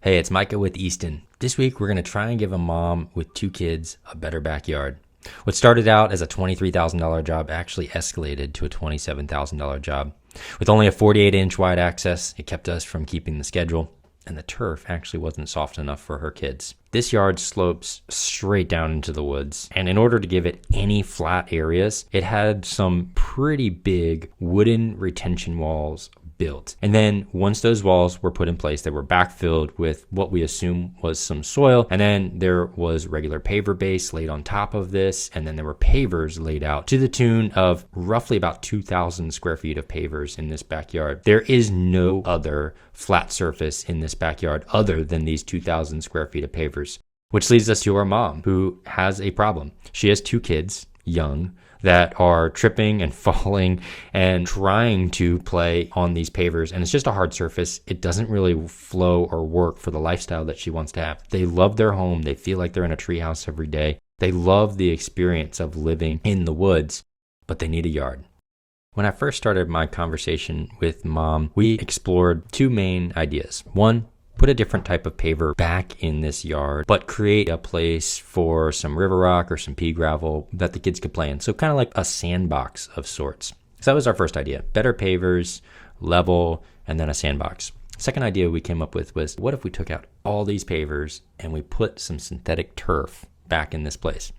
Hey, it's Micah with Easton. This week, we're going to try and give a mom with 2 kids a better backyard. What started out as a $23,000 job actually escalated to a $27,000 job. With only a 48-inch wide access, it kept us from keeping the schedule, and the turf actually wasn't soft enough for her kids. This yard slopes straight down into the woods, and in order to give it any flat areas, it had some pretty big wooden retention walls built. And then once those walls were put in place, they were backfilled with what we assume was some soil. And then there was regular paver base laid on top of this. And then there were pavers laid out to the tune of roughly about 2,000 square feet of pavers in this backyard. There is no other flat surface in this backyard other than these 2,000 square feet of pavers, which leads us to our mom, who has a problem. She has 2 kids, young, that are tripping and falling and trying to play on these pavers. And it's just a hard surface. It doesn't really flow or work for the lifestyle that she wants to have. They love their home. They feel like they're in a treehouse every day. They love the experience of living in the woods, but they need a yard. When I first started my conversation with Mom, we explored 2 main ideas. One, put a different type of paver back in this yard, but create a place for some river rock or some pea gravel that the kids could play in. So kind of like a sandbox of sorts. So that was our first idea. Better pavers, level, and then a sandbox. Second idea we came up with was, what if we took out all these pavers and we put some synthetic turf back in this place?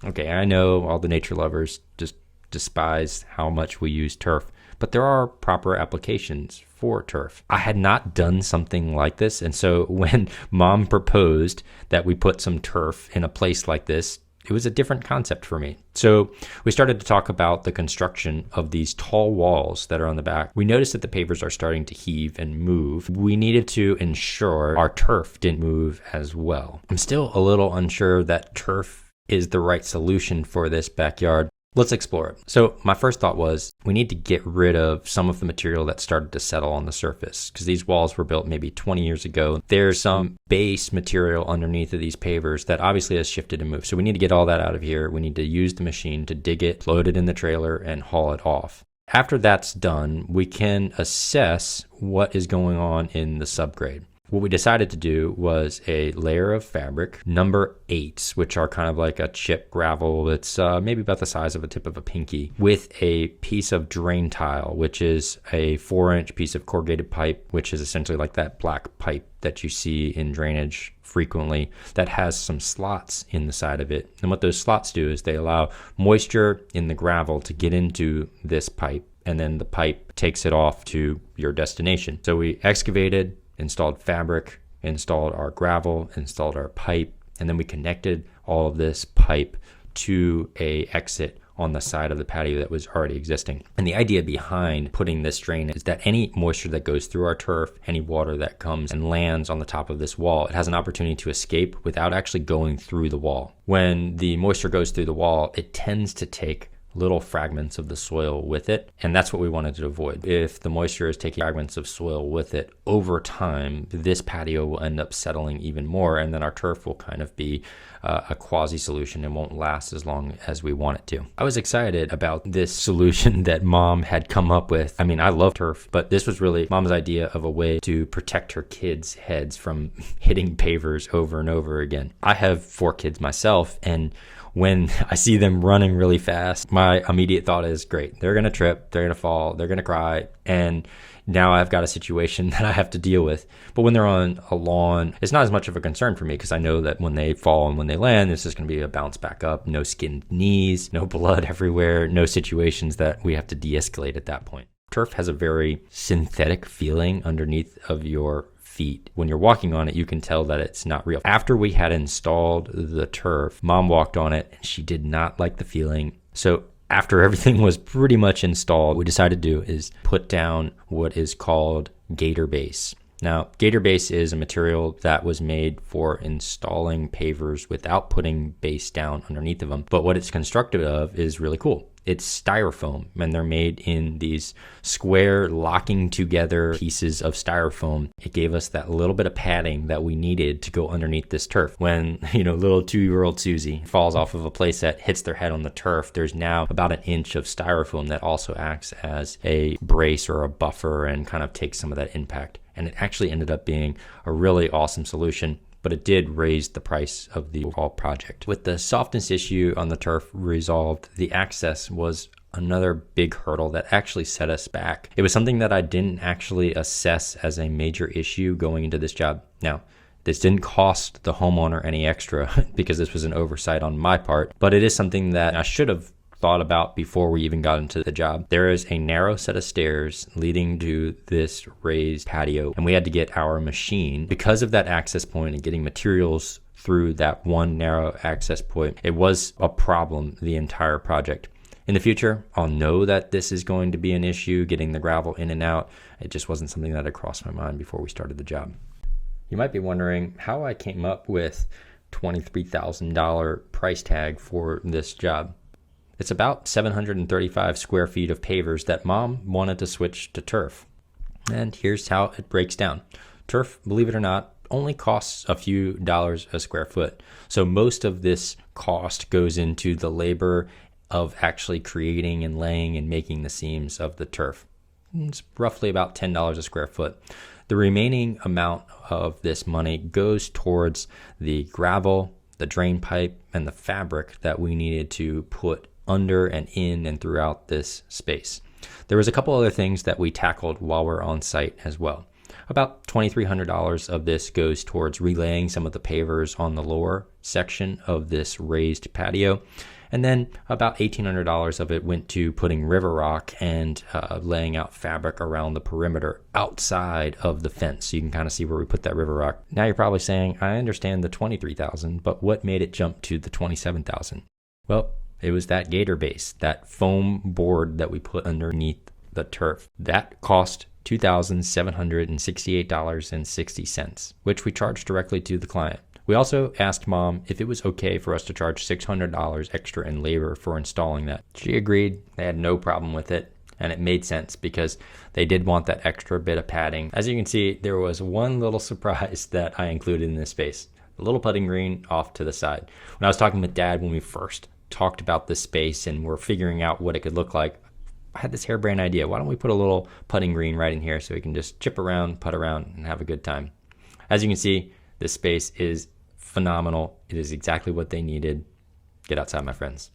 Okay, I know all the nature lovers just despise how much we use turf, but there are proper applications for turf. I had not done something like this, and so when Mom proposed that we put some turf in a place like this, it was a different concept for me. So we started to talk about the construction of these tall walls that are on the back. We noticed that the pavers are starting to heave and move. We needed to ensure our turf didn't move as well. I'm still a little unsure that turf is the right solution for this backyard. Let's explore it. So my first thought was, we need to get rid of some of the material that started to settle on the surface, because these walls were built maybe 20 years ago. There's some base material underneath of these pavers that obviously has shifted and moved. So we need to get all that out of here. We need to use the machine to dig it, load it in the trailer, and haul it off. After that's done, we can assess what is going on in the subgrade. What we decided to do was a layer of fabric, number 8s, which are kind of like a chip gravel. It's maybe about the size of a tip of a pinky, with a piece of drain tile, which is a 4-inch piece of corrugated pipe, which is essentially like that black pipe that you see in drainage frequently, that has some slots in the side of it. And what those slots do is they allow moisture in the gravel to get into this pipe, and then the pipe takes it off to your destination. So we excavated, installed fabric, installed our gravel, installed our pipe, and then we connected all of this pipe to a exit on the side of the patio that was already existing. And the idea behind putting this drain is that any moisture that goes through our turf, any water that comes and lands on the top of this wall, it has an opportunity to escape without actually going through the wall. When the moisture goes through the wall, it tends to take little fragments of the soil with it, and that's what we wanted to avoid. If the moisture is taking fragments of soil with it, over time this patio will end up settling even more, and then our turf will kind of be a quasi solution and won't last as long as we want it to. I was excited about this solution that Mom had come up with. I mean, I love turf, but this was really Mom's idea of a way to protect her kids' heads from hitting pavers over and over again. I have 4 kids myself, and when I see them running really fast, my immediate thought is, great, they're going to trip, they're going to fall, they're going to cry, and now I've got a situation that I have to deal with. But when they're on a lawn, it's not as much of a concern for me, because I know that when they fall and when they land, it's just going to be a bounce back up, no skinned knees, no blood everywhere, no situations that we have to de-escalate at that point. Turf has a very synthetic feeling underneath of your feet. When you're walking on it, you can tell that it's not real. After we had installed the turf, Mom walked on it and she did not like the feeling. So after everything was pretty much installed, what we decided to do is put down what is called Gator base. Now, Gator base is a material that was made for installing pavers without putting base down underneath of them. But what it's constructed of is really cool. It's styrofoam, and they're made in these square locking together pieces of styrofoam. It gave us that little bit of padding that we needed to go underneath this turf. When, little 2-year-old Susie falls off of a playset, hits their head on the turf, there's now about an inch of styrofoam that also acts as a brace or a buffer and kind of takes some of that impact. and it actually ended up being a really awesome solution, but it did raise the price of the overall project. With the softness issue on the turf resolved, the access was another big hurdle that actually set us back. It was something that I didn't actually assess as a major issue going into this job. Now, this didn't cost the homeowner any extra because this was an oversight on my part, but it is something that I should have thought about before we even got into the job. There is a narrow set of stairs leading to this raised patio, and we had to get our machine. Because of that access point and getting materials through that one narrow access point, it was a problem the entire project. In the future, I'll know that this is going to be an issue, getting the gravel in and out. It just wasn't something that had crossed my mind before we started the job. You might be wondering how I came up with $23,000 price tag for this job. It's about 735 square feet of pavers that Mom wanted to switch to turf. And here's how it breaks down. Turf, believe it or not, only costs a few dollars a square foot. So most of this cost goes into the labor of actually creating and laying and making the seams of the turf. It's roughly about $10 a square foot. The remaining amount of this money goes towards the gravel, the drain pipe, and the fabric that we needed to put under and in and throughout this space. There was a couple other things that we tackled while we're on site as well. About $2,300 of this goes towards relaying some of the pavers on the lower section of this raised patio. And then about $1,800 of it went to putting river rock and laying out fabric around the perimeter outside of the fence. So you can kind of see where we put that river rock. Now you're probably saying, I understand the $23,000, but what made it jump to the $27,000? Well, it was that Gator base, that foam board that we put underneath the turf. That cost $2,768.60, which we charged directly to the client. We also asked Mom if it was okay for us to charge $600 extra in labor for installing that. She agreed. They had no problem with it, and it made sense because they did want that extra bit of padding. As you can see, there was one little surprise that I included in this space, a little putting green off to the side. When I was talking with Dad when we first talked about this space and we're figuring out what it could look like, I had this harebrained idea. Why don't we put a little putting green right in here so we can just chip around, putt around, and have a good time. As you can see, this space is phenomenal. It is exactly what they needed. Get outside, my friends.